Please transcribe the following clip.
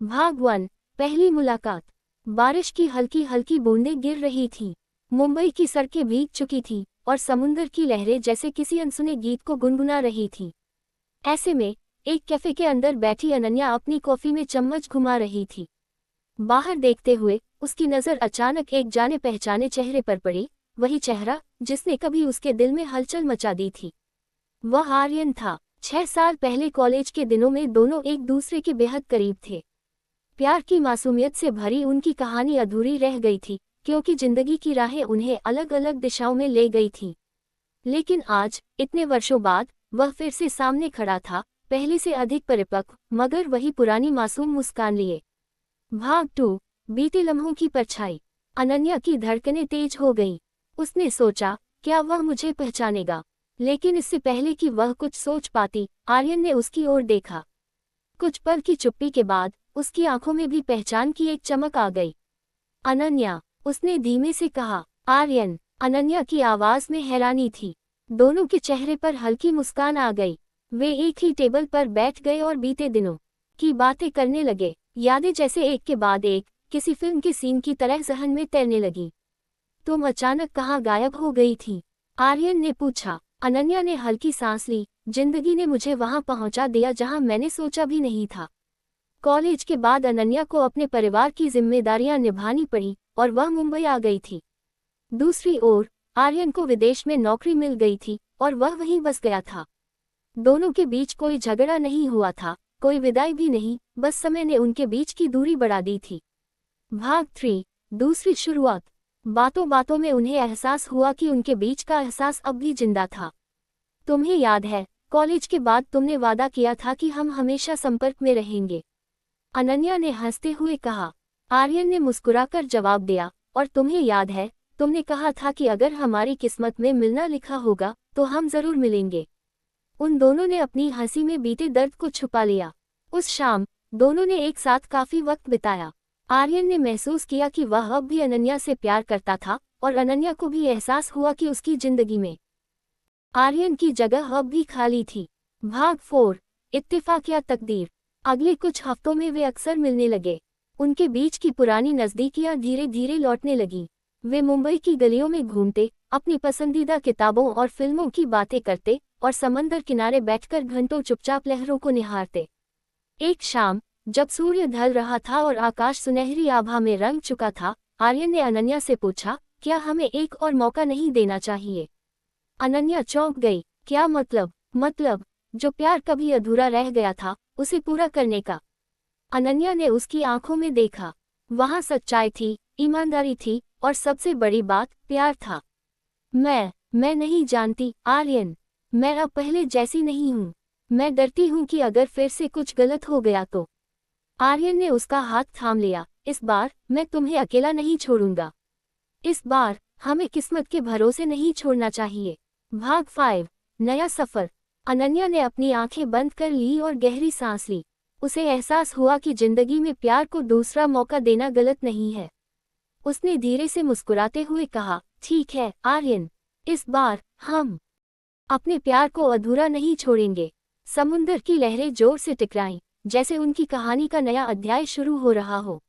भाग 1। पहली मुलाकात। बारिश की हल्की हल्की बूंदें गिर रही थीं। मुंबई की सड़कें भीग चुकी थीं और समुंदर की लहरें जैसे किसी अनसुने गीत को गुनगुना रही थीं। ऐसे में एक कैफे के अंदर बैठी अनन्या अपनी कॉफी में चम्मच घुमा रही थी। बाहर देखते हुए उसकी नज़र अचानक एक जाने पहचाने चेहरे पर पड़ी, वही चेहरा जिसने कभी उसके दिल में हलचल मचा दी थी। वह आर्यन था। 6 साल पहले कॉलेज के दिनों में दोनों एक दूसरे के बेहद करीब थे। प्यार की मासूमियत से भरी उनकी कहानी अधूरी रह गई थी, क्योंकि जिंदगी की राहें उन्हें अलग अलग दिशाओं में ले गई थीं। लेकिन आज, इतने वर्षों बाद, वह फिर से सामने खड़ा था, पहले से अधिक परिपक्व, मगर वही पुरानी मासूम मुस्कान लिए। भाग 2। बीते लम्हों की परछाई। अनन्या की धड़कनें तेज हो गईं। उसने सोचा, क्या वह मुझे पहचानेगा? लेकिन इससे पहले कि वह कुछ सोच पाती, आर्यन ने उसकी ओर देखा। कुछ पल की चुप्पी के बाद उसकी आंखों में भी पहचान की एक चमक आ गई। अनन्या, उसने धीमे से कहा। आर्यन। अनन्या की आवाज में हैरानी थी। दोनों के चेहरे पर हल्की मुस्कान आ गई। वे एक ही टेबल पर बैठ गए और बीते दिनों की बातें करने लगे। यादें जैसे एक के बाद एक किसी फिल्म के सीन की तरह जहन में तैरने लगी। तुम अचानक कहाँ गायब हो गई थी? आर्यन ने पूछा। अनन्या ने हल्की सांस ली। जिंदगी ने मुझे वहां पहुंचा दिया जहां मैंने सोचा भी नहीं था। कॉलेज के बाद अनन्या को अपने परिवार की जिम्मेदारियां निभानी पड़ी और वह मुंबई आ गई थी। दूसरी ओर, आर्यन को विदेश में नौकरी मिल गई थी और वह वहीं बस गया था। दोनों के बीच कोई झगड़ा नहीं हुआ था, कोई विदाई भी नहीं, बस समय ने उनके बीच की दूरी बढ़ा दी थी। भाग 3। दूसरी शुरुआत। बातों बातों में उन्हें एहसास हुआ कि उनके बीच का एहसास अब भी जिंदा था। तुम्हें याद है, कॉलेज के बाद तुमने वादा किया था कि हम हमेशा संपर्क में रहेंगे? अनन्या ने हंसते हुए कहा। आर्यन ने मुस्कुराकर जवाब दिया, और तुम्हें याद है, तुमने कहा था कि अगर हमारी किस्मत में मिलना लिखा होगा तो हम जरूर मिलेंगे। उन दोनों ने अपनी हंसी में बीते दर्द को छुपा लिया। उस शाम दोनों ने एक साथ काफी वक्त बिताया। आर्यन ने महसूस किया कि वह अब भी अनन्या से प्यार करता था, और अनन्या को भी एहसास हुआ कि उसकी जिंदगी में आर्यन की जगह अब भी खाली थी। भाग 4। इत्तेफाक या तकदीर। अगले कुछ हफ्तों में वे अक्सर मिलने लगे। उनके बीच की पुरानी नज़दीकियां धीरे धीरे लौटने लगीं। वे मुंबई की गलियों में घूमते, अपनी पसंदीदा किताबों और फिल्मों की बातें करते और समंदर किनारे बैठकर घंटों चुपचाप लहरों को निहारते। एक शाम, जब सूर्य ढल रहा था और आकाश सुनहरी आभा में रंग चुका था, आर्यन ने अनन्या से पूछा, क्या हमें एक और मौका नहीं देना चाहिए? अनन्या चौंक गई। क्या मतलब? मतलब, जो प्यार कभी अधूरा रह गया था, उसे पूरा करने का। अनन्या ने उसकी आंखों में देखा। वहां सच्चाई थी, ईमानदारी थी, और सबसे बड़ी बात, प्यार था। मैं नहीं जानती, आर्यन। मैं अब पहले जैसी नहीं हूँ। मैं डरती हूँ कि अगर फिर से कुछ गलत हो गया तो। आर्यन ने उसका हाथ थाम लिया। इस बार मैं तुम्हें अकेला नहीं छोड़ूंगा। इस बार हमें किस्मत के भरोसे नहीं छोड़ना चाहिए। भाग 5। नया सफर। अनन्या ने अपनी आंखें बंद कर ली और गहरी सांस ली। उसे एहसास हुआ कि जिंदगी में प्यार को दूसरा मौका देना गलत नहीं है। उसने धीरे से मुस्कुराते हुए कहा, ठीक है आर्यन, इस बार हम अपने प्यार को अधूरा नहीं छोड़ेंगे। समुंदर की लहरें जोर से टकराईं, जैसे उनकी कहानी का नया अध्याय शुरू हो रहा हो।